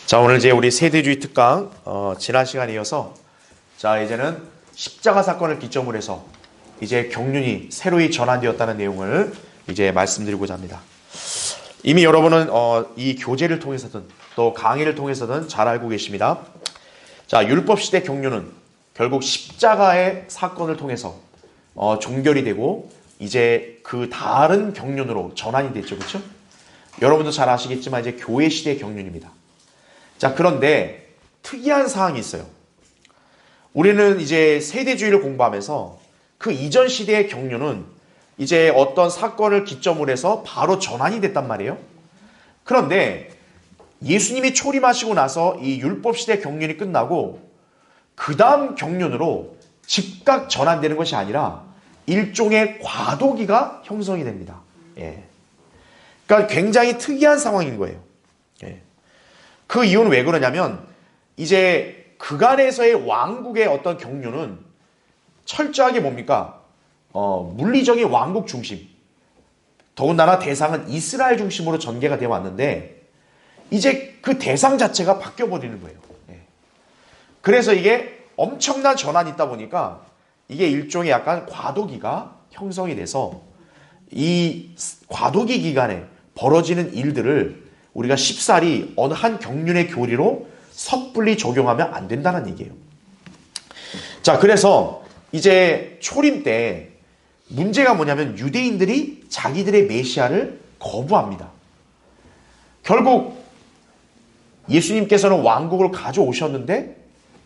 자, 오늘 이제 우리 세대주의 특강 지난 시간에 이어서 자, 이제는 십자가 사건을 기점으로 해서 이제 경륜이 새로이 전환되었다는 내용을 이제 말씀드리고자 합니다. 이미 여러분은 이 교재를 통해서든 또 강의를 통해서든 잘 알고 계십니다. 자, 율법 시대 경륜은 결국 십자가의 사건을 통해서 종결이 되고 이제 그 다른 경륜으로 전환이 됐죠, 그렇죠? 여러분도 잘 아시겠지만 이제 교회 시대의 경륜입니다. 자, 그런데 특이한 사항이 있어요. 우리는 이제 세대주의를 공부하면서 그 이전 시대의 경륜은 이제 어떤 사건을 기점으로 해서 바로 전환이 됐단 말이에요. 그런데 예수님이 초림하시고 나서 이 율법 시대 경륜이 끝나고 그 다음 경륜으로 즉각 전환되는 것이 아니라 일종의 과도기가 형성이 됩니다. 예. 그러니까 굉장히 특이한 상황인 거예요. 예. 그 이유는 왜 그러냐면 이제 그간에서의 왕국의 어떤 경륜은 철저하게 뭡니까? 물리적인 왕국 중심, 더군다나 대상은 이스라엘 중심으로 전개가 되어 왔는데 이제 그 대상 자체가 바뀌어버리는 거예요. 예. 그래서 이게 엄청난 전환이 있다 보니까 이게 일종의 약간 과도기가 형성이 돼서 이 과도기 기간에 벌어지는 일들을 우리가 쉽사리 어느 한 경륜의 교리로 섣불리 적용하면 안 된다는 얘기예요. 자, 그래서 이제 초림 때 문제가 뭐냐면 유대인들이 자기들의 메시아를 거부합니다. 결국 예수님께서는 왕국을 가져오셨는데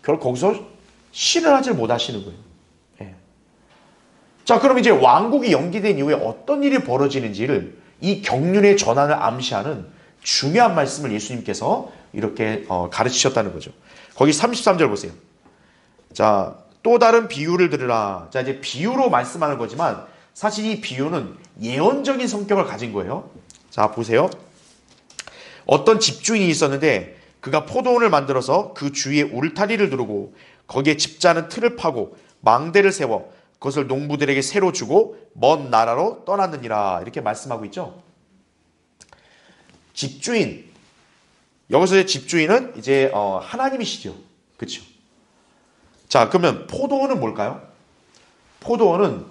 결국 거기서 실현하지 못하시는 거예요. 예. 자, 그럼 이제 왕국이 연기된 이후에 어떤 일이 벌어지는지를 이 경륜의 전환을 암시하는 중요한 말씀을 예수님께서 이렇게 가르치셨다는 거죠. 거기 33절 보세요. 자, 또 다른 비유를 들으라. 자, 이제 비유로 말씀하는 거지만 사실 이 비유는 예언적인 성격을 가진 거예요. 자, 보세요. 어떤 집주인이 있었는데 그가 포도원을 만들어서 그 주위에 울타리를 두르고 거기에 집자는 틀을 파고 망대를 세워 그것을 농부들에게 새로 주고 먼 나라로 떠났느니라. 이렇게 말씀하고 있죠. 집주인, 여기서의 집주인은 이제 하나님이시죠. 그렇죠? 자, 그러면 포도원은 뭘까요? 포도원은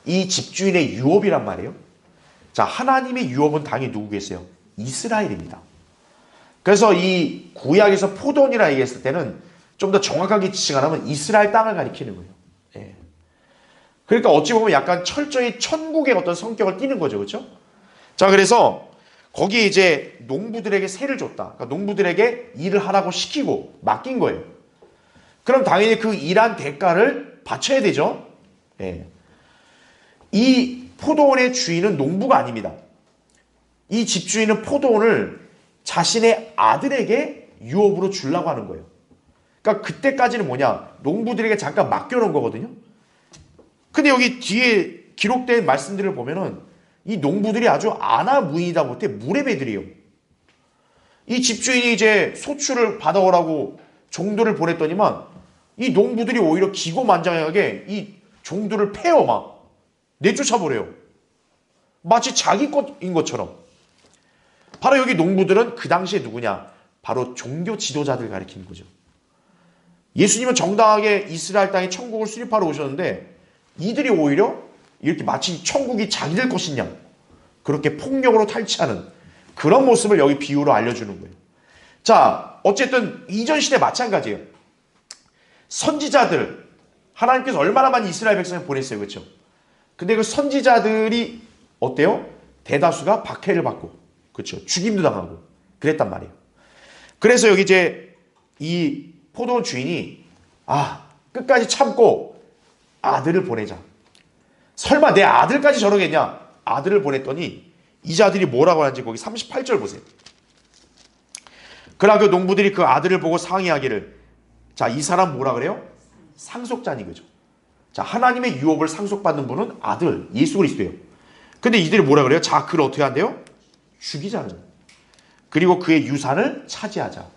이 집주인의 유업이란 말이에요. 자, 하나님의 유업은 당연히 누구겠어요? 이스라엘입니다. 그래서 이 구약에서 포도원이라 얘기했을 때는 좀 더 정확하게 지칭하면 이스라엘 땅을 가리키는 거예요. 예. 그러니까 어찌 보면 약간 철저히 천국의 어떤 성격을 띠는 거죠. 그렇죠? 자, 그래서 거기에 이제 농부들에게 세를 줬다. 그러니까 농부들에게 일을 하라고 시키고 맡긴 거예요. 그럼 당연히 그 일한 대가를 바쳐야 되죠. 예. 이 포도원의 주인은 농부가 아닙니다. 이 집주인은 포도원을 자신의 아들에게 유업으로 주려고 하는 거예요. 그러니까 그때까지는 뭐냐? 농부들에게 잠깐 맡겨놓은 거거든요. 근데 여기 뒤에 기록된 말씀들을 보면은 이 농부들이 아주 아나무인이다 못해 무례배들이에요. 이 집주인이 이제 소출을 받아오라고 종들을 보냈더니만 이 농부들이 오히려 기고만장하게 이 종들을 패어 막 내쫓아버려요. 마치 자기 것인 것처럼. 바로 여기 농부들은 그 당시에 누구냐? 바로 종교 지도자들 가리키는 거죠. 예수님은 정당하게 이스라엘 땅에 천국을 수립하러 오셨는데 이들이 오히려 이렇게 마치 천국이 자기들 것이냐 그렇게 폭력으로 탈취하는 그런 모습을 여기 비유로 알려주는 거예요. 자, 어쨌든 이전 시대 마찬가지예요. 선지자들 하나님께서 얼마나 많이 이스라엘 백성을 보냈어요. 그렇죠? 근데 그 선지자들이 어때요? 대다수가 박해를 받고 그렇죠? 죽임도 당하고 그랬단 말이에요. 그래서 여기 이제 이 포도원 주인이 끝까지 참고 아들을 보내자. 설마 내 아들까지 저러겠냐? 아들을 보냈더니 이 자들이 뭐라고 하는지 거기 38절 보세요. 그러나 그 농부들이 그 아들을 보고 상의하기를 자, 이 사람 뭐라 그래요? 상속자니 그죠? 자, 하나님의 유업을 상속받는 분은 아들 예수 그리스도예요. 근데 이들이 뭐라 그래요? 자, 그를 어떻게 한대요? 죽이자는. 그리고 그의 유산을 차지하자.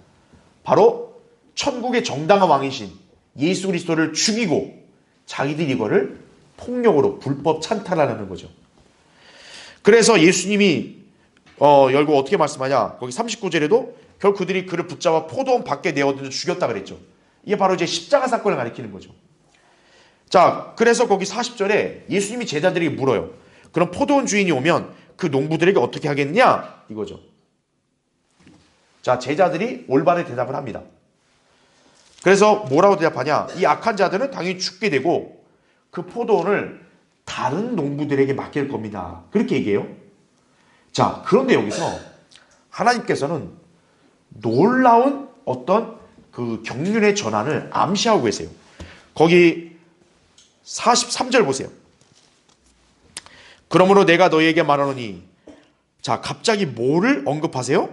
바로 천국의 정당한 왕이신 예수 그리스도를 죽이고 자기들이 이거를 폭력으로 불법 찬탈하는 거죠. 그래서 예수님이 결국 어떻게 말씀하냐? 거기 39절에도 결국 그들이 그를 붙잡아 포도원 밖에 내어던져 죽였다 그랬죠. 이게 바로 이제 십자가 사건을 가리키는 거죠. 자, 그래서 거기 40절에 예수님이 제자들에게 물어요. 그럼 포도원 주인이 오면 그 농부들에게 어떻게 하겠냐? 이거죠. 자, 제자들이 올바른 대답을 합니다. 그래서 뭐라고 대답하냐? 이 악한 자들은 당연히 죽게 되고 그 포도원을 다른 농부들에게 맡길 겁니다. 그렇게 얘기해요. 자, 그런데 여기서 하나님께서는 놀라운 어떤 그 경륜의 전환을 암시하고 계세요. 거기 43절 보세요. 그러므로 내가 너희에게 말하노니, 자, 갑자기 뭐를 언급하세요?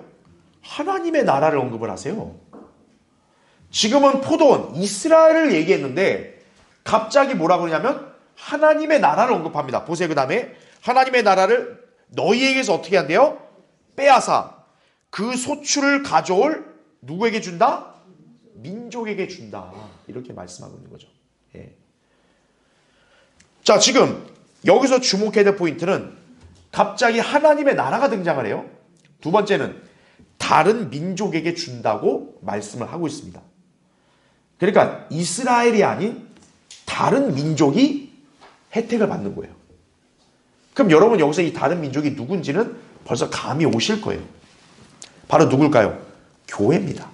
하나님의 나라를 언급을 하세요. 지금은 포도원 이스라엘을 얘기했는데 갑자기 뭐라 그러냐면 하나님의 나라를 언급합니다. 보세요. 그 다음에 하나님의 나라를 너희에게서 어떻게 한대요? 빼앗아 그 소출을 가져올 누구에게 준다? 민족에게 준다. 이렇게 말씀하고 있는 거죠. 예. 자, 지금 여기서 주목해야 될 포인트는 갑자기 하나님의 나라가 등장을 해요. 두 번째는 다른 민족에게 준다고 말씀을 하고 있습니다. 그러니까 이스라엘이 아닌 다른 민족이 혜택을 받는 거예요. 그럼 여러분 여기서 이 다른 민족이 누군지는 벌써 감이 오실 거예요. 바로 누굴까요? 교회입니다.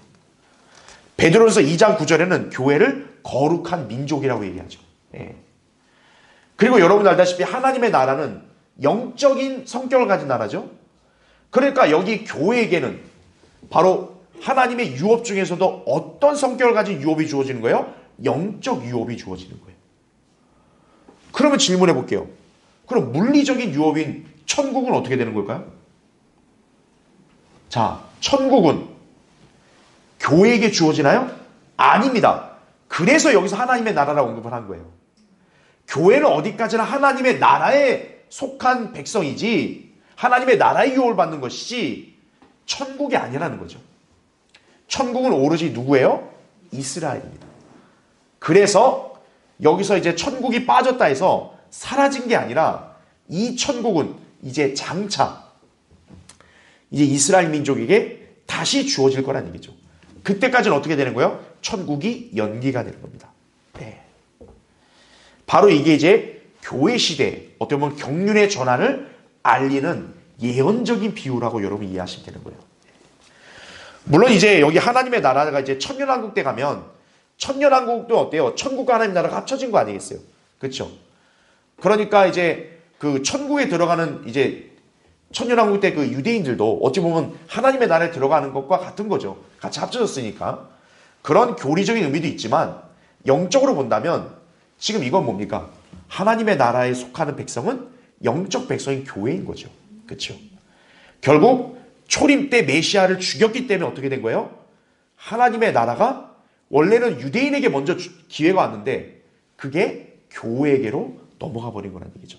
베드로전서 2장 9절에는 교회를 거룩한 민족이라고 얘기하죠. 예. 그리고 여러분 알다시피 하나님의 나라는 영적인 성격을 가진 나라죠. 그러니까 여기 교회에게는 바로 하나님의 유업 중에서도 어떤 성격을 가진 유업이 주어지는 거예요? 영적 유업이 주어지는 거예요. 그러면 질문해 볼게요. 그럼 물리적인 유업인 천국은 어떻게 되는 걸까요? 자, 천국은 교회에게 주어지나요? 아닙니다. 그래서 여기서 하나님의 나라라고 언급을 한 거예요. 교회는 어디까지나 하나님의 나라에 속한 백성이지 하나님의 나라의 유업을 받는 것이지 천국이 아니라는 거죠. 천국은 오로지 누구예요? 이스라엘입니다. 그래서 여기서 이제 천국이 빠졌다 해서 사라진 게 아니라 이 천국은 이제 장차 이제 이스라엘 민족에게 다시 주어질 거란 얘기죠. 그때까지는 어떻게 되는 거예요? 천국이 연기가 되는 겁니다. 네. 바로 이게 이제 교회 시대 어떻게 보면 경륜의 전환을 알리는 예언적인 비유라고 여러분 이해하시면 되는 거예요. 물론 이제 여기 하나님의 나라가 이제 천년왕국 때 가면 천년왕국도 어때요? 천국과 하나님 나라가 합쳐진 거 아니겠어요? 그렇죠? 그러니까 이제 그 천국에 들어가는 이제 천년왕국 때 그 유대인들도 어찌 보면 하나님의 나라에 들어가는 것과 같은 거죠. 같이 합쳐졌으니까. 그런 교리적인 의미도 있지만 영적으로 본다면 지금 이건 뭡니까? 하나님의 나라에 속하는 백성은 영적 백성인 교회인 거죠. 그렇죠? 결국 초림 때 메시아를 죽였기 때문에 어떻게 된 거예요? 하나님의 나라가 원래는 유대인에게 먼저 기회가 왔는데 그게 교회에게로 넘어가 버린 거라는 얘기죠.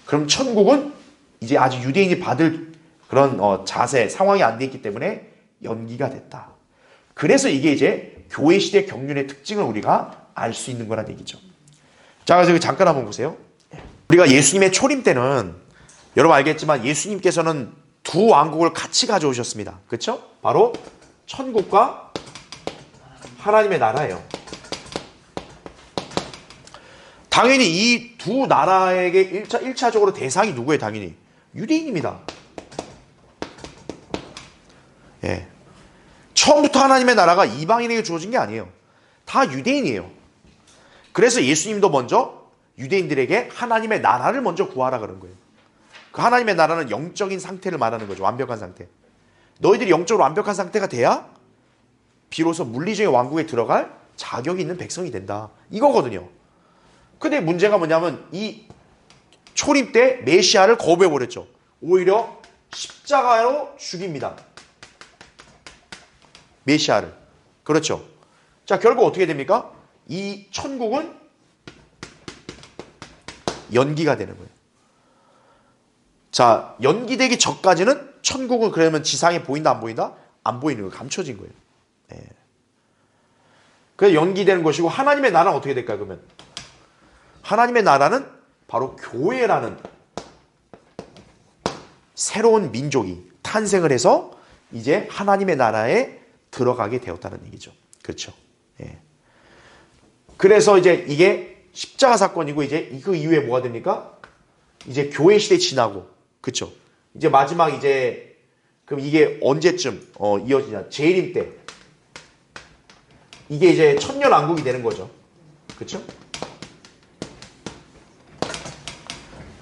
그럼 천국은 이제 아직 유대인이 받을 그런 자세, 상황이 안 돼 있기 때문에 연기가 됐다. 그래서 이게 이제 교회 시대 경륜의 특징을 우리가 알 수 있는 거란 얘기죠. 자, 그래서 잠깐 한번 보세요. 우리가 예수님의 초림 때는 여러분 알겠지만 예수님께서는 두 왕국을 같이 가져오셨습니다. 그렇죠? 바로 천국과 하나님의 나라예요. 당연히 이 두 나라에게 1차적으로 대상이 누구예요? 당연히 유대인입니다. 예. 처음부터 하나님의 나라가 이방인에게 주어진 게 아니에요. 다 유대인이에요. 그래서 예수님도 먼저 유대인들에게 하나님의 나라를 먼저 구하라 그런 거예요. 그 하나님의 나라는 영적인 상태를 말하는 거죠. 완벽한 상태. 너희들이 영적으로 완벽한 상태가 돼야 비로소 물리적인 왕국에 들어갈 자격이 있는 백성이 된다. 이거거든요. 근데 문제가 뭐냐면 이 초림 때 메시아를 거부해버렸죠. 오히려 십자가로 죽입니다. 메시아를. 그렇죠. 자, 결국 어떻게 됩니까? 이 천국은 연기가 되는 거예요. 자, 연기되기 전까지는 천국은 그러면 지상에 보인다 안 보인다? 안 보이는 거예요. 감춰진 거예요. 네. 그래서 연기되는 것이고 하나님의 나라는 어떻게 될까요? 그러면 하나님의 나라는 바로 교회라는 새로운 민족이 탄생을 해서 이제 하나님의 나라에 들어가게 되었다는 얘기죠. 그렇죠. 예. 그래서 이제 이게 십자가 사건이고 이제 그 이후에 뭐가 됩니까? 이제 교회 시대 지나고 그렇죠. 이제 마지막 이제 그럼 이게 언제쯤 이어지냐? 재림 때 이게 이제 천년왕국이 되는 거죠. 그렇죠?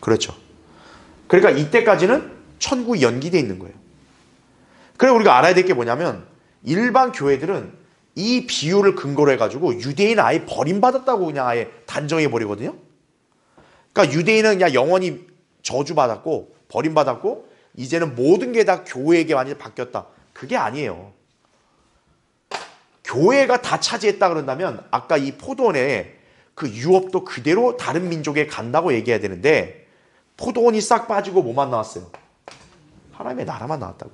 그렇죠. 그러니까 이때까지는 천국이 연기되어 있는 거예요. 그리고 우리가 알아야 될 게 뭐냐면 일반 교회들은 이 비유를 근거로 해가지고 유대인은 아예 버림받았다고 그냥 아예 단정해버리거든요. 그러니까 유대인은 그냥 영원히 저주받았고 버림받았고 이제는 모든 게 다 교회에게 완전히 바뀌었다. 그게 아니에요. 교회가 다 차지했다 그런다면 아까 이 포도원에 그 유업도 그대로 다른 민족에 간다고 얘기해야 되는데 포도원이 싹 빠지고 뭐만 나왔어요? 하나님의 나라만 나왔다고.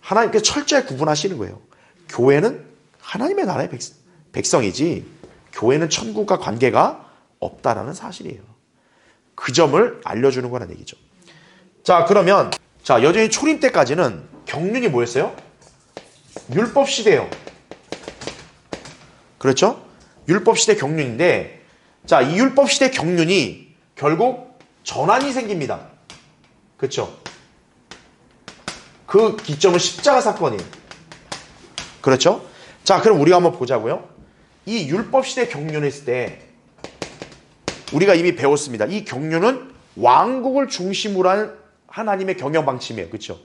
하나님께서 철저히 구분하시는 거예요. 교회는 하나님의 나라의 백성이지 교회는 천국과 관계가 없다라는 사실이에요. 그 점을 알려주는 거라는 얘기죠. 자, 그러면 자 여전히 초림 때까지는 경륜이 뭐였어요? 율법 시대예요. 그렇죠? 율법 시대 경륜인데 자, 이 율법 시대 경륜이 결국 전환이 생깁니다. 그렇죠? 그 기점은 십자가 사건이에요. 그렇죠? 자, 그럼 우리가 한번 보자고요. 이 율법 시대 경륜했을 때 우리가 이미 배웠습니다. 이 경륜은 왕국을 중심으로 하는 하나님의 경영 방침이에요. 그렇죠?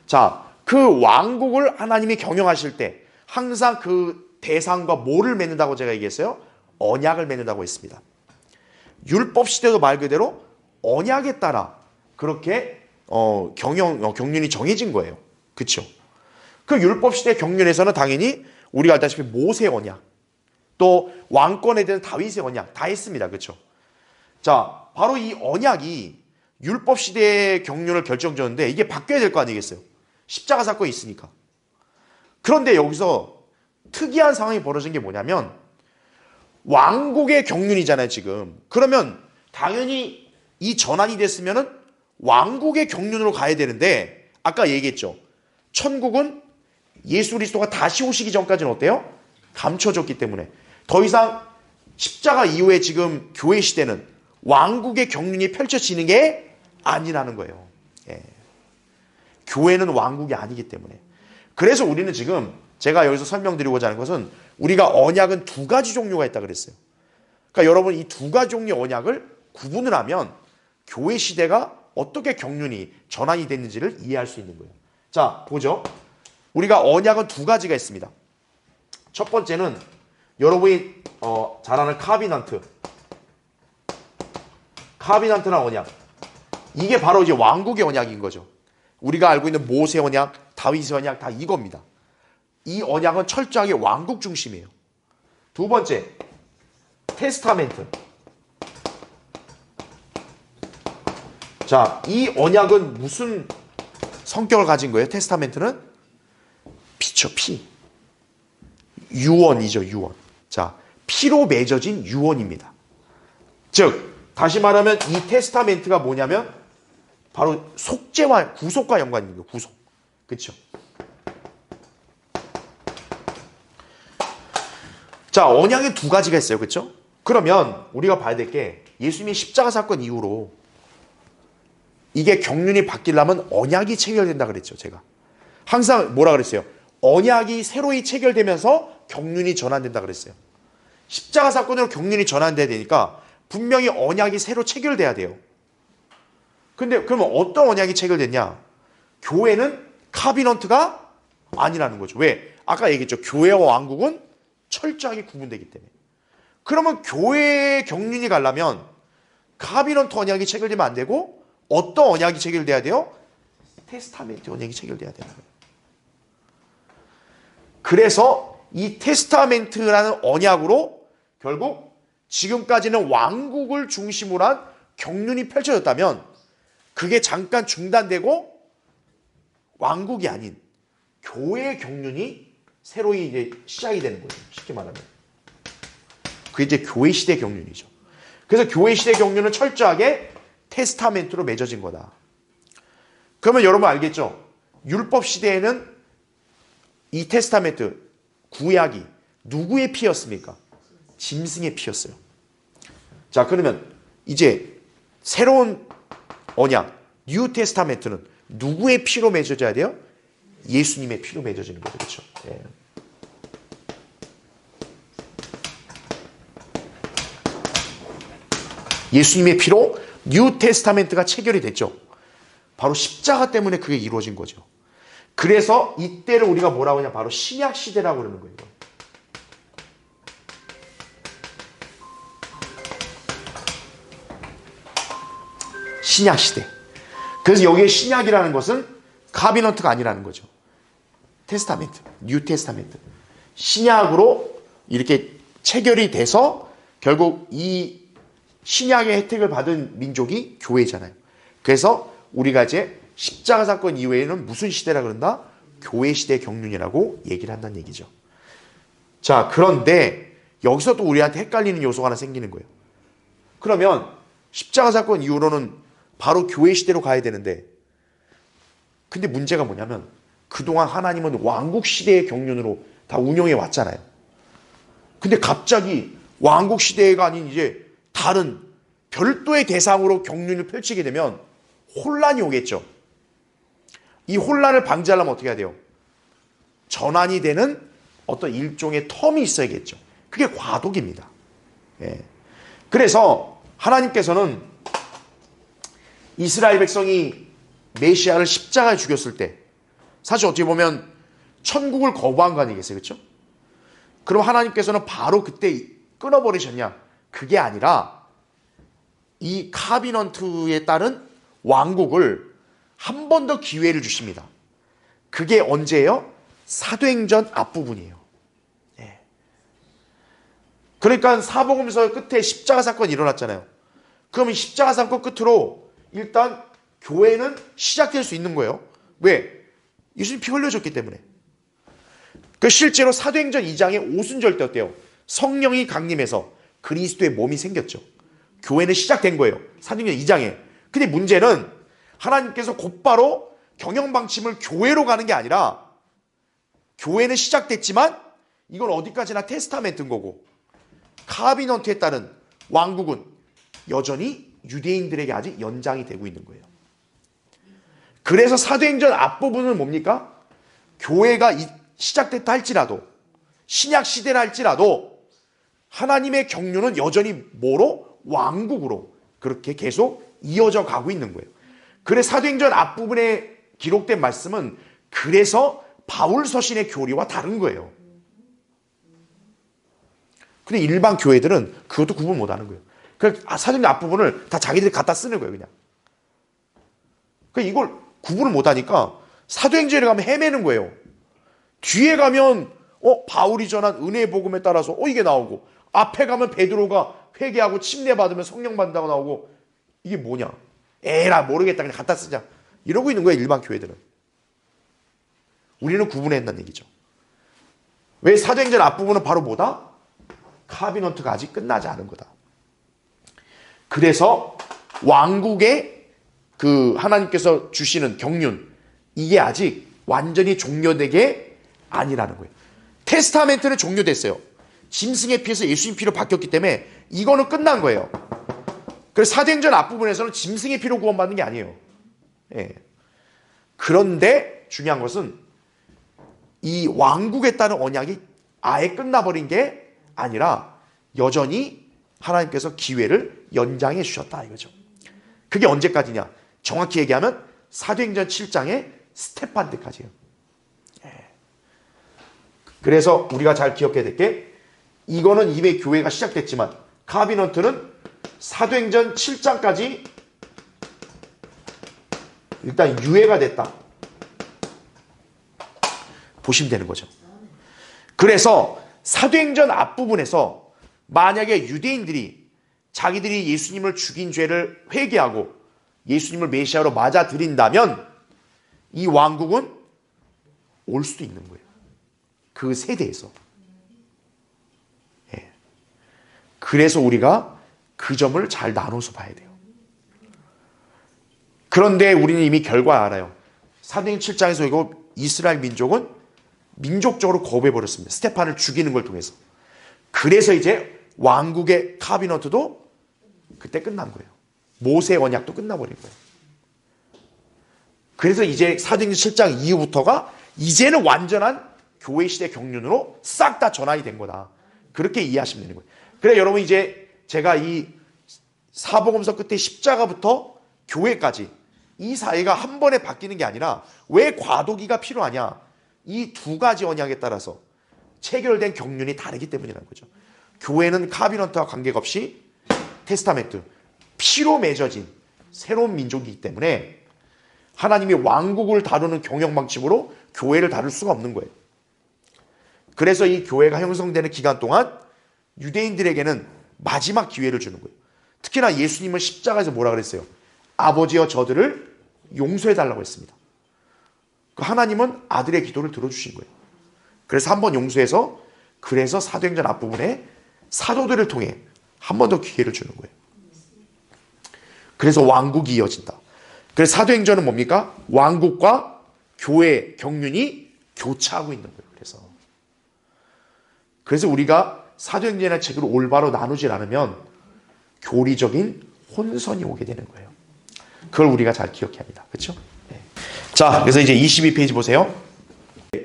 자, 그 왕국을 하나님이 경영하실 때 항상 그 대상과 뭐를 맺는다고 제가 얘기했어요? 언약을 맺는다고 했습니다. 율법 시대도 말 그대로 언약에 따라 그렇게 경륜이 정해진 거예요. 그렇죠? 그 율법 시대 경륜에서는 당연히 우리가 알다시피 모세 언약, 또 왕권에 대한 다윗의 언약 다 했습니다. 그렇죠? 자, 바로 이 언약이 율법 시대의 경륜을 결정짓는데 이게 바뀌어야 될 거 아니겠어요? 십자가 사건이 있으니까. 그런데 여기서 특이한 상황이 벌어진 게 뭐냐면 왕국의 경륜이잖아요, 지금. 그러면 당연히 이 전환이 됐으면은 왕국의 경륜으로 가야 되는데 아까 얘기했죠. 천국은 예수 그리스도가 다시 오시기 전까지는 어때요? 감춰졌기 때문에 더 이상 십자가 이후에 지금 교회 시대는 왕국의 경륜이 펼쳐지는 게 아니라는 거예요. 예. 교회는 왕국이 아니기 때문에. 그래서 우리는 지금 제가 여기서 설명드리고자 하는 것은 우리가 언약은 두 가지 종류가 있다 그랬어요. 그러니까 여러분 이 두 가지 종류의 언약을 구분을 하면 교회 시대가 어떻게 경륜이 전환이 됐는지를 이해할 수 있는 거예요. 자, 보죠. 우리가 언약은 두 가지가 있습니다. 첫 번째는 여러분이 잘 아는 카비넌트라는 언약. 이게 바로 이제 왕국의 언약인 거죠. 우리가 알고 있는 모세 언약, 다윗의 언약 다 이겁니다. 이 언약은 철저하게 왕국 중심이에요. 두 번째, 테스타멘트. 자, 이 언약은 무슨 성격을 가진 거예요? 테스타멘트는 피죠, 피. 유언이죠, 유언. 자, 피로 맺어진 유언입니다. 즉, 다시 말하면 이 테스타멘트가 뭐냐면 바로 속죄와 구속과 연관이 있는 거예요. 구속. 그렇죠? 자, 언약에 두 가지가 있어요. 그렇죠? 그러면 우리가 봐야 될 게 예수님의 십자가 사건 이후로 이게 경륜이 바뀌려면 언약이 체결된다 그랬죠. 제가 항상 뭐라 그랬어요? 언약이 새로이 체결되면서 경륜이 전환된다 그랬어요. 십자가 사건으로 경륜이 전환돼야 되니까 분명히 언약이 새로 체결돼야 돼요. 근데 그러면 어떤 언약이 체결됐냐? 교회는 카비넌트가 아니라는 거죠. 왜? 아까 얘기했죠. 교회와 왕국은 철저하게 구분되기 때문에. 그러면 교회의 경륜이 가려면 카비넌트 언약이 체결되면 안 되고 어떤 언약이 체결돼야 돼요? 테스타멘트 언약이 체결돼야 되는 거예요. 그래서 이 테스타멘트라는 언약으로 결국 지금까지는 왕국을 중심으로 한 경륜이 펼쳐졌다면 그게 잠깐 중단되고 왕국이 아닌 교회의 경륜이 새로이 이제 시작이 되는 거예요. 쉽게 말하면. 그게 이제 교회 시대 경륜이죠. 그래서 교회 시대 경륜은 철저하게 테스타멘트로 맺어진 거다. 그러면 여러분 알겠죠? 율법 시대에는 이 테스타멘트, 구약이 누구의 피였습니까? 짐승의 피였어요. 자, 그러면 이제 새로운 언약, 뉴 테스타멘트는 누구의 피로 맺어져야 돼요? 예수님의 피로 맺어지는 거죠. 그렇죠? 예. 예수님의 피로 뉴 테스타멘트가 체결이 됐죠. 바로 십자가 때문에 그게 이루어진 거죠. 그래서 이때를 우리가 뭐라고 하냐, 바로 신약 시대라고 그러는 거예요. 신약 시대. 그래서 여기에 신약이라는 것은 카비넌트가 아니라는 거죠. 테스타멘트, 뉴 테스타멘트. 신약으로 이렇게 체결이 돼서 결국 이 신약의 혜택을 받은 민족이 교회잖아요. 그래서 우리가 이제 십자가 사건 이후에는 무슨 시대라 그런다? 교회 시대 경륜이라고 얘기를 한다는 얘기죠. 자, 그런데 여기서 또 우리한테 헷갈리는 요소가 하나 생기는 거예요. 그러면 십자가 사건 이후로는 바로 교회 시대로 가야 되는데, 근데 문제가 뭐냐면 그동안 하나님은 왕국 시대의 경륜으로 다 운영해 왔잖아요. 근데 갑자기 왕국 시대가 아닌 이제 다른 별도의 대상으로 경륜을 펼치게 되면 혼란이 오겠죠. 이 혼란을 방지하려면 어떻게 해야 돼요? 전환이 되는 어떤 일종의 텀이 있어야겠죠. 그게 과도기입니다. 예. 그래서 하나님께서는 이스라엘 백성이 메시아를 십자가에 죽였을 때 사실 어떻게 보면 천국을 거부한 거 아니겠어요? 그렇죠? 그럼 하나님께서는 바로 그때 끊어버리셨냐? 그게 아니라 이 카비넌트에 따른 왕국을 한 번 더 기회를 주십니다. 그게 언제예요? 사도행전 앞부분이에요. 예. 그러니까 사복음서 끝에 십자가 사건이 일어났잖아요. 그럼 이 십자가 사건 끝으로 일단 교회는 시작될 수 있는 거예요. 왜? 예수님 피 흘려줬기 때문에. 그 실제로 사도행전 2장의 오순절 때 어때요? 성령이 강림해서 그리스도의 몸이 생겼죠. 교회는 시작된 거예요. 사도행전 2장에. 근데 문제는 하나님께서 곧바로 경영방침을 교회로 가는 게 아니라 교회는 시작됐지만 이건 어디까지나 테스타멘트인 거고 카비넌트에 따른 왕국은 여전히 유대인들에게 아직 연장이 되고 있는 거예요. 그래서 사도행전 앞부분은 뭡니까? 교회가 시작됐다 할지라도 신약 시대라 할지라도 하나님의 경륜은 여전히 뭐로? 왕국으로 그렇게 계속 이어져 가고 있는 거예요. 그래서 사도행전 앞부분에 기록된 말씀은 그래서 바울 서신의 교리와 다른 거예요. 근데 일반 교회들은 그것도 구분 못하는 거예요. 그래서 사도행전 앞부분을 다 자기들이 갖다 쓰는 거예요. 그냥. 그러니까 이걸 구분을 못하니까 사도행전에 가면 헤매는 거예요. 뒤에 가면 바울이 전한 은혜의 복음에 따라서 이게 나오고 앞에 가면 베드로가 회개하고 침례받으면 성령 받는다고 나오고 이게 뭐냐? 에라 모르겠다 그냥 갖다 쓰자 이러고 있는 거예요. 일반 교회들은. 우리는 구분했다는 얘기죠. 왜? 사도행전 앞부분은 바로 뭐다? 카비넌트가 아직 끝나지 않은 거다. 그래서 왕국의 그 하나님께서 주시는 경륜 이게 아직 완전히 종료되게 아니라는 거예요. 테스타멘트는 종료됐어요. 짐승의 피에서 예수님 피로 바뀌었기 때문에 이거는 끝난 거예요. 그래서 사도행전 앞부분에서는 짐승의 피로 구원받는 게 아니에요. 예. 그런데 중요한 것은 이 왕국에 따른 언약이 아예 끝나버린 게 아니라 여전히 하나님께서 기회를 연장해 주셨다 이거죠. 그게 언제까지냐? 정확히 얘기하면 사도행전 7장의 스테판 때까지예요. 예. 그래서 우리가 잘 기억해야 될 게 이거는 이미 교회가 시작됐지만 카비넌트는 사도행전 7장까지 일단 유예가 됐다. 보시면 되는 거죠. 그래서 사도행전 앞부분에서 만약에 유대인들이 자기들이 예수님을 죽인 죄를 회개하고 예수님을 메시아로 맞아들인다면 이 왕국은 올 수도 있는 거예요. 그 세대에서. 예. 그래서 우리가 그 점을 잘 나눠서 봐야 돼요. 그런데 우리는 이미 결과 알아요. 사도행전 7장에서 이거 이스라엘 민족은 민족적으로 거부해버렸습니다. 스테판을 죽이는 걸 통해서. 그래서 이제 왕국의 카비넌트도 그때 끝난 거예요. 모세의 언약도 끝나버린 거예요. 그래서 이제 사도행전 7장 이후부터가 이제는 완전한 교회 시대 경륜으로 싹 다 전환이 된 거다. 그렇게 이해하시면 되는 거예요. 그래 여러분 이제 제가 이 사복음서 끝에 십자가부터 교회까지 이 사회가 한 번에 바뀌는 게 아니라 왜 과도기가 필요하냐? 이 두 가지 언약에 따라서 체결된 경륜이 다르기 때문이라는 거죠. 교회는 카비넌트와 관계가 없이 테스타멘트, 피로 맺어진 새로운 민족이기 때문에 하나님이 왕국을 다루는 경영 방식으로 교회를 다룰 수가 없는 거예요. 그래서 이 교회가 형성되는 기간 동안 유대인들에게는 마지막 기회를 주는 거예요. 특히나 예수님은 십자가에서 뭐라 그랬어요? 아버지여 저들을 용서해달라고 했습니다. 하나님은 아들의 기도를 들어주신 거예요. 그래서 한 번 용서해서 그래서 사도행전 앞부분에 사도들을 통해 한 번 더 기회를 주는 거예요. 그래서 왕국이 이어진다. 그래서 사도행전은 뭡니까? 왕국과 교회 경륜이 교차하고 있는 거예요. 그래서 우리가 사도행전이라는 책을 올바로 나누질 않으면 교리적인 혼선이 오게 되는 거예요. 그걸 우리가 잘 기억해야 합니다. 그렇죠? 네. 자, 그래서 이제 22페이지 보세요.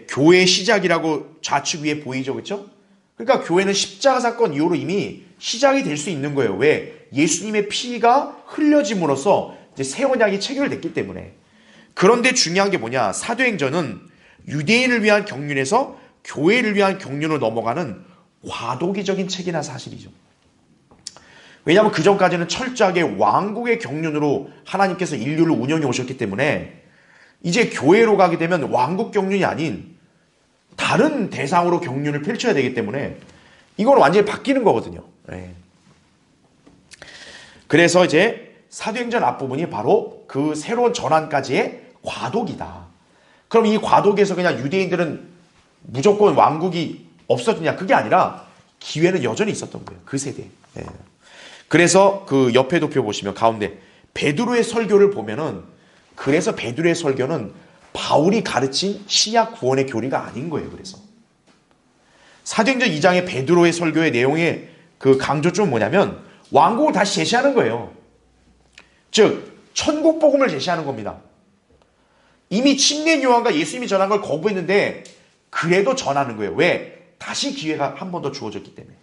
교회의 시작이라고 좌측 위에 보이죠. 그렇죠? 그러니까 교회는 십자가 사건 이후로 이미 시작이 될 수 있는 거예요. 왜? 예수님의 피가 흘려짐으로써 이제 새 언약이 체결됐기 때문에. 그런데 중요한 게 뭐냐? 사도행전은 유대인을 위한 경륜에서 교회를 위한 경륜으로 넘어가는 과도기적인 책이나 사실이죠. 왜냐하면 그 전까지는 철저하게 왕국의 경륜으로 하나님께서 인류를 운영해 오셨기 때문에 이제 교회로 가게 되면 왕국 경륜이 아닌 다른 대상으로 경륜을 펼쳐야 되기 때문에 이건 완전히 바뀌는 거거든요. 네. 그래서 이제 사도행전 앞부분이 바로 그 새로운 전환까지의 과도기다. 그럼 이 과도기에서 그냥 유대인들은 무조건 왕국이 없어지냐? 그게 아니라 기회는 여전히 있었던 거예요. 그 세대에. 네. 그래서 그 옆에 도표 보시면 가운데 베드로의 설교를 보면은 그래서 베드로의 설교는 바울이 가르친 신약 구원의 교리가 아닌 거예요. 그래서 사도행전 2장의 베드로의 설교의 내용의 그 강조점은 뭐냐면 왕국을 다시 제시하는 거예요. 즉 천국 복음을 제시하는 겁니다. 이미 침례 요한과 예수님이 전한 걸 거부했는데 그래도 전하는 거예요. 왜? 다시 기회가 한 번 더 주어졌기 때문에.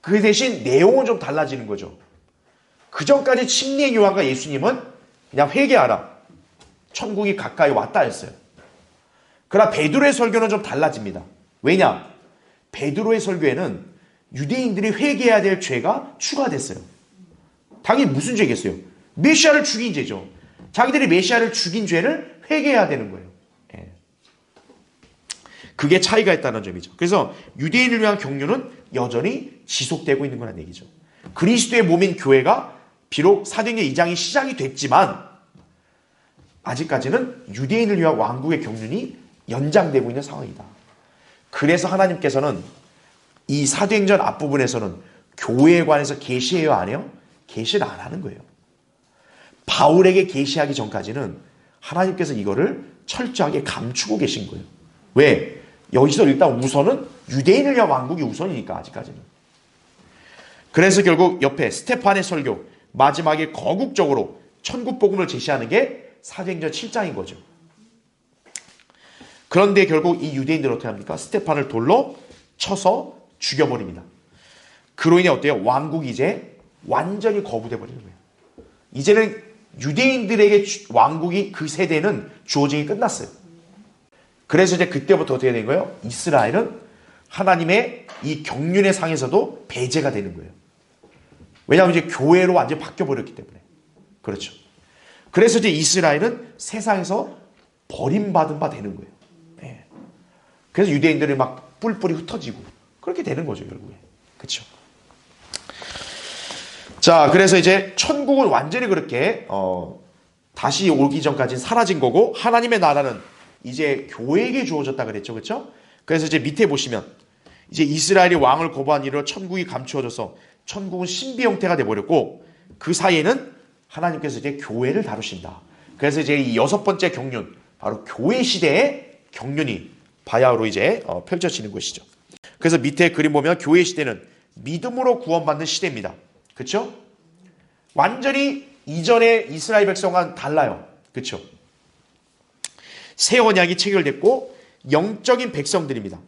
그 대신 내용은 좀 달라지는 거죠. 그 전까지 침례 요한과 예수님은 그냥 회개하라. 천국이 가까이 왔다 했어요. 그러나 베드로의 설교는 좀 달라집니다. 왜냐? 베드로의 설교에는 유대인들이 회개해야 될 죄가 추가됐어요. 당연히 무슨 죄겠어요? 메시아를 죽인 죄죠. 자기들이 메시아를 죽인 죄를 회개해야 되는 거예요. 그게 차이가 있다는 점이죠. 그래서 유대인을 위한 경륜은 여전히 지속되고 있는 거라는 얘기죠. 그리스도의 몸인 교회가 비록 사도행전 2장이 시작이 됐지만 아직까지는 유대인을 위한 왕국의 경륜이 연장되고 있는 상황이다. 그래서 하나님께서는 이 사도행전 앞부분에서는 교회에 관해서 계시해요, 안 해요? 계시를 안 하는 거예요. 바울에게 계시하기 전까지는 하나님께서 이거를 철저하게 감추고 계신 거예요. 왜? 여기서 일단 우선은 유대인을 위한 왕국이 우선이니까 아직까지는. 그래서 결국 옆에 스테판의 설교 마지막에 거국적으로 천국 복음을 제시하는 게 사도행전 7장인 거죠. 그런데 결국 이 유대인들은 어떻게 합니까? 스테판을 돌로 쳐서 죽여버립니다. 그로 인해 어때요? 왕국이 이제 완전히 거부돼 버리는 거예요. 이제는 유대인들에게 왕국이 그 세대는 주어지기 끝났어요. 그래서 이제 그때부터 어떻게 된 거예요? 이스라엘은 하나님의 이 경륜의 상에서도 배제가 되는 거예요. 왜냐하면 이제 교회로 완전히 바뀌어버렸기 때문에. 그렇죠. 그래서 이제 이스라엘은 세상에서 버림받은 바 되는 거예요. 네. 그래서 유대인들이 막 뿔뿔이 흩어지고 그렇게 되는 거죠, 결국에. 그렇죠. 자, 그래서 이제 천국은 완전히 그렇게 다시 오기 전까지는 사라진 거고 하나님의 나라는 이제 교회에게 주어졌다 그랬죠. 그렇죠? 그래서 이제 밑에 보시면 이제 이스라엘이 왕을 거부한 이후로 천국이 감추어져서 천국은 신비 형태가 돼버렸고 그 사이에는 하나님께서 이제 교회를 다루신다. 그래서 이제 이 여섯 번째 경륜, 바로 교회 시대의 경륜이 바야흐로 이제 펼쳐지는 것이죠. 그래서 밑에 그림 보면 교회 시대는 믿음으로 구원받는 시대입니다. 그렇죠? 완전히 이전의 이스라엘 백성과는 달라요. 그렇죠? 새 언약이 체결됐고 영적인 백성들입니다.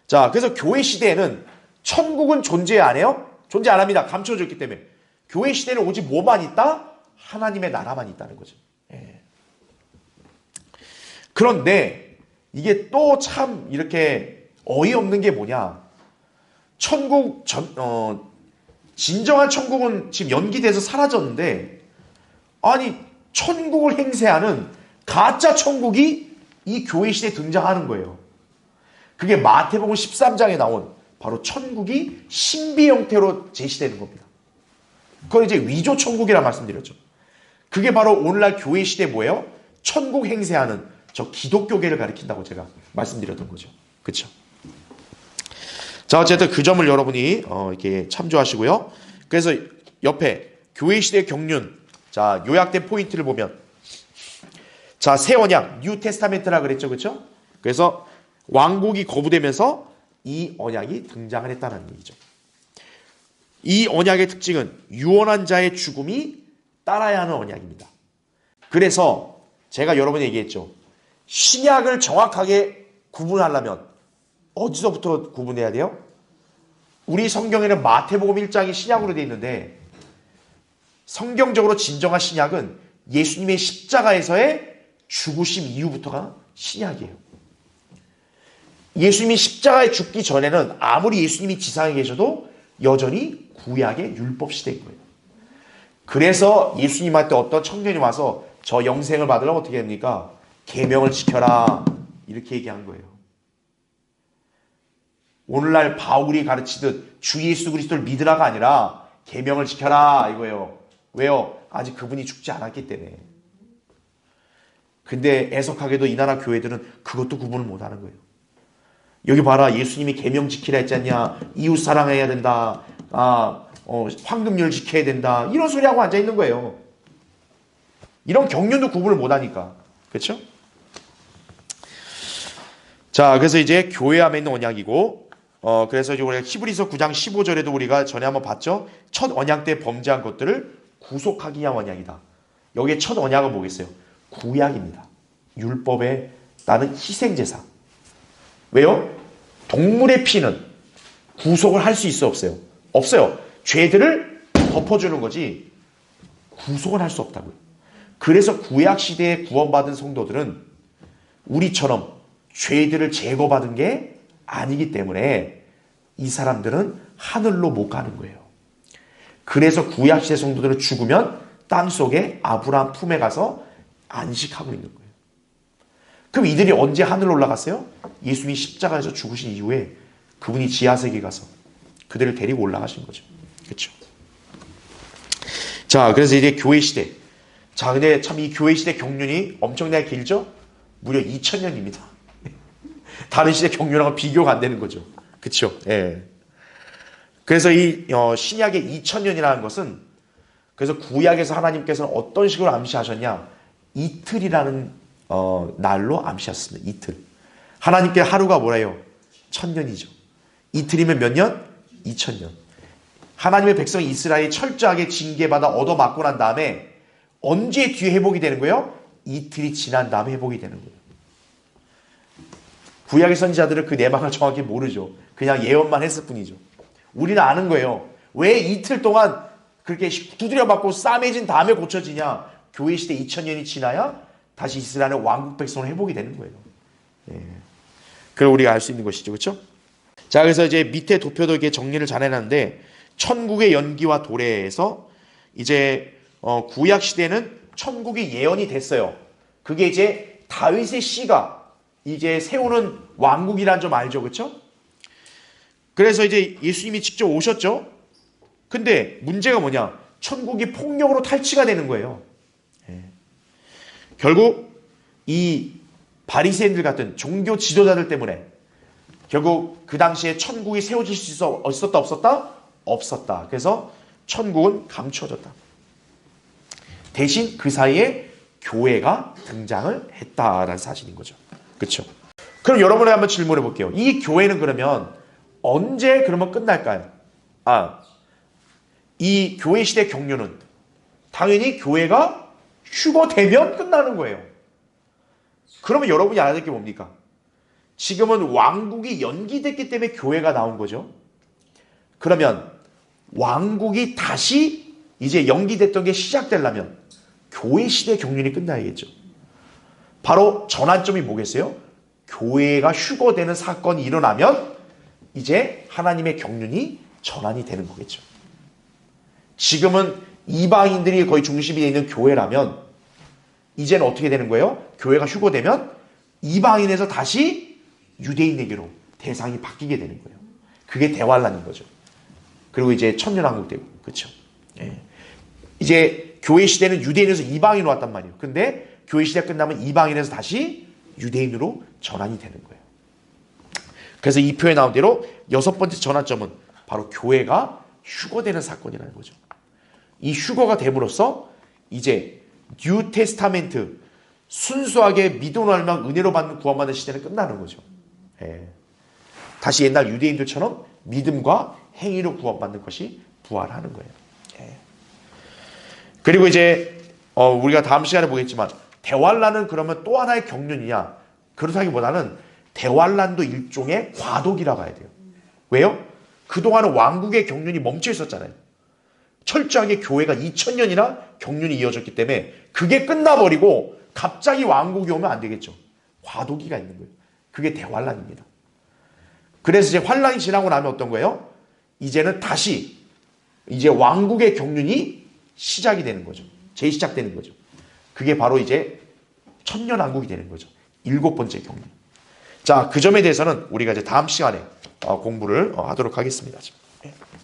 자, 그래서 교회 시대에는 천국은 존재 안 해요? 존재 안 합니다. 감춰져 있기 때문에. 교회 시대는 오직 뭐만 있다? 하나님의 나라만 있다는 거죠. 예. 그런데 이게 또 참 이렇게 어이없는 게 뭐냐? 진정한 천국은 지금 연기돼서 사라졌는데, 아니, 천국을 행세하는 가짜 천국이 이 교회 시대에 등장하는 거예요. 그게 마태복음 13장에 나온 바로 천국이 신비 형태로 제시되는 겁니다. 그걸 이제 위조 천국이라 말씀드렸죠. 그게 바로 오늘날 교회 시대 뭐예요? 천국 행세하는 저 기독교계를 가리킨다고 제가 말씀드렸던 거죠. 그렇죠? 자, 어쨌든 그 점을 여러분이 이렇게 참조하시고요. 그래서 옆에 교회 시대 경륜, 자, 요약된 포인트를 보면, 자, 새 언약, 뉴 테스타멘트라 그랬죠. 그렇죠? 그래서 왕국이 거부되면서 이 언약이 등장을 했다는 얘기죠. 이 언약의 특징은 유언한 자의 죽음이 따라야 하는 언약입니다. 그래서 제가 여러분에 얘기했죠. 신약을 정확하게 구분하려면 어디서부터 구분해야 돼요? 우리 성경에는 마태복음 1장이 신약으로 되어 있는데, 성경적으로 진정한 신약은 예수님의 십자가에서의 죽으심 이후부터가 신약이에요. 예수님이 십자가에 죽기 전에는 아무리 예수님이 지상에 계셔도 여전히 구약의 율법 시대인 거예요. 그래서 예수님한테 어떤 청년이 와서 저 영생을 받으려면 어떻게 합니까? 계명을 지켜라, 이렇게 얘기한 거예요. 오늘날 바울이 가르치듯 주 예수 그리스도를 믿으라가 아니라 계명을 지켜라 이거예요. 왜요? 아직 그분이 죽지 않았기 때문에. 근데 애석하게도 이 나라 교회들은 그것도 구분을 못하는 거예요. 여기 봐라, 예수님이 계명 지키라 했지 않냐, 이웃 사랑해야 된다, 황금률 지켜야 된다, 이런 소리 하고 앉아 있는 거예요. 이런 경륜도 구분을 못하니까. 그렇죠? 자, 그래서 이제 교회 안에 있는 언약이고, 그래서 이제 우리가 히브리서 9장 15절에도 우리가 전에 한번 봤죠. 첫 언약 때 범죄한 것들을 구속하기 위한 언약이다. 여기에 첫 언약은 뭐겠어요? 구약입니다. 율법에 따른 희생제사. 왜요? 동물의 피는 구속을 할 수 있어, 없어요? 없어요. 죄들을 덮어주는 거지 구속을 할 수 없다고요. 그래서 구약시대에 구원받은 성도들은 우리처럼 죄들을 제거받은 게 아니기 때문에 이 사람들은 하늘로 못 가는 거예요. 그래서 구약시대 성도들은 죽으면 땅속에 아브라함 품에 가서 안식하고 있는 거예요. 그럼 이들이 언제 하늘로 올라갔어요? 예수님이 십자가에서 죽으신 이후에 그분이 지하세계에 가서 그들을 데리고 올라가신 거죠. 그렇죠? 자, 그래서 이제 교회 시대. 자, 근데 참 이 교회 시대 경륜이 엄청나게 길죠? 무려 2000년입니다. 다른 시대 경륜하고 비교가 안 되는 거죠. 그렇죠? 예. 그래서 이 신약의 2000년이라는 것은, 그래서 구약에서 하나님께서는 어떤 식으로 암시하셨냐? 이틀이라는 날로 암시하셨습니다. 이틀. 하나님께 하루가 뭐래요? 1000년이죠. 이틀이면 몇 년? 2000년. 하나님의 백성 이스라엘이 철저하게 징계받아 얻어맞고 난 다음에 언제 뒤에 회복이 되는 거예요? 이틀이 지난 다음에 회복이 되는 거예요. 구약의 선지자들은 그 내막을 정확히 모르죠. 그냥 예언만 했을 뿐이죠. 우리는 아는 거예요. 왜 이틀 동안 그렇게 두드려 맞고 싸매진 다음에 고쳐지냐? 교회 시대 2000년이 지나야 다시 이스라엘의 왕국 백성으로 회복이 되는 거예요. 예. 그걸 우리가 알 수 있는 것이죠. 그렇죠? 자, 그래서 이제 밑에 도표도 이렇게 정리를 잘 해놨는데, 천국의 연기와 도래에서 이제 구약 시대는 천국이 예언이 됐어요. 그게 이제 다윗의 씨가 이제 세우는 왕국이란 점 알죠, 그렇죠? 그래서 이제 예수님이 직접 오셨죠. 근데 문제가 뭐냐? 천국이 폭력으로 탈취가 되는 거예요. 예. 결국 이 바리새인들 같은 종교 지도자들 때문에 결국 그 당시에 천국이 세워질 수 있었다, 없었다? 없었다. 그래서 천국은 감춰졌다. 대신 그 사이에 교회가 등장을 했다라는 사실인 거죠. 그렇죠? 그럼 여러분이 한번 질문해 볼게요. 이 교회는 그러면 언제 그러면 끝날까요? 이 교회 시대 경륜은 당연히 교회가 휴거되면 끝나는 거예요. 그러면 여러분이 알아야 될 게 뭡니까? 지금은 왕국이 연기됐기 때문에 교회가 나온 거죠. 그러면 왕국이 다시 이제 연기됐던 게 시작되려면 교회 시대 경륜이 끝나야겠죠. 바로 전환점이 뭐겠어요? 교회가 휴거되는 사건이 일어나면 이제 하나님의 경륜이 전환이 되는 거겠죠. 지금은 이방인들이 거의 중심이 있는 교회라면 이제는 어떻게 되는 거예요? 교회가 휴거되면 이방인에서 다시 유대인에게로 대상이 바뀌게 되는 거예요. 그게 대환란인 거죠. 그리고 이제 천년왕국 되고, 그렇죠? 예. 이제 교회 시대는 유대인에서 이방인으로 왔단 말이에요. 근데 교회 시대 끝나면 이방인에서 다시 유대인으로 전환이 되는 거예요. 그래서 이 표에 나온 대로 6번째 전환점은 바로 교회가 휴거되는 사건이라는 거죠. 이 휴거가 됨으로써 이제 뉴 테스타멘트 순수하게 믿음으로 말미암아 은혜로 받는 구원받는 시대는 끝나는 거죠. 예. 다시 옛날 유대인들처럼 믿음과 행위로 구원받는 것이 부활하는 거예요. 예. 그리고 이제 우리가 다음 시간에 보겠지만 대환란은 그러면 또 하나의 경륜이냐? 그렇다기보다는 대환란도 일종의 과도기라고 해야 돼요. 왜요? 그동안은 왕국의 경륜이 멈춰 있었잖아요. 철저하게 교회가 2000년이나 경륜이 이어졌기 때문에 그게 끝나버리고 갑자기 왕국이 오면 안 되겠죠. 과도기가 있는 거예요. 그게 대환란입니다. 그래서 이제 환란이 지나고 나면 어떤 거예요? 이제는 다시 이제 왕국의 경륜이 시작이 되는 거죠. 재시작되는 거죠. 그게 바로 이제 천년왕국이 되는 거죠. 7번째 경륜. 자, 그 점에 대해서는 우리가 이제 다음 시간에 공부를 하도록 하겠습니다.